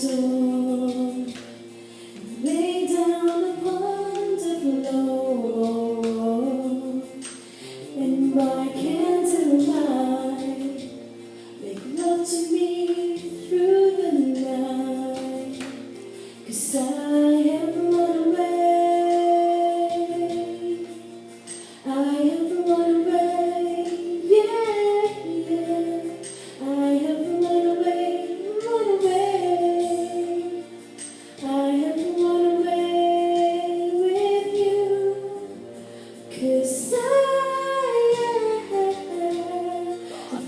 door, lay down upon the floor, and why can't I make love to me through the night? 'Cause I have run away, I have run away, yeah, yeah. I have run away, run away. I have run away with you. 'Cause I have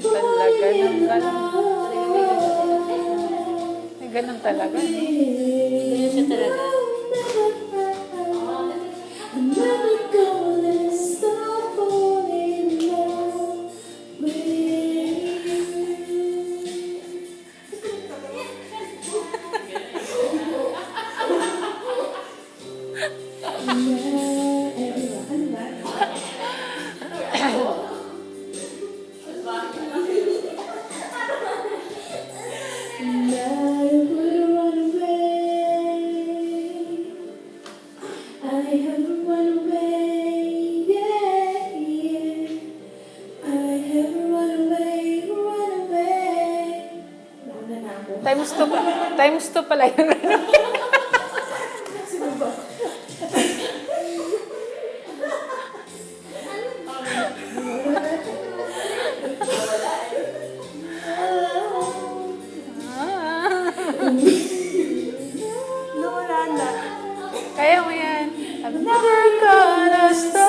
Talaga fallen in naman. love. May ganun talaga. Ganyan siya talaga. I'm never gonna stop falling in love with you. I have run away, yeah, yeah. I have run away, run away. Wala na ako. Times 2 pala yun. Sino ba? Kaya mo yan. I'm never gonna stop.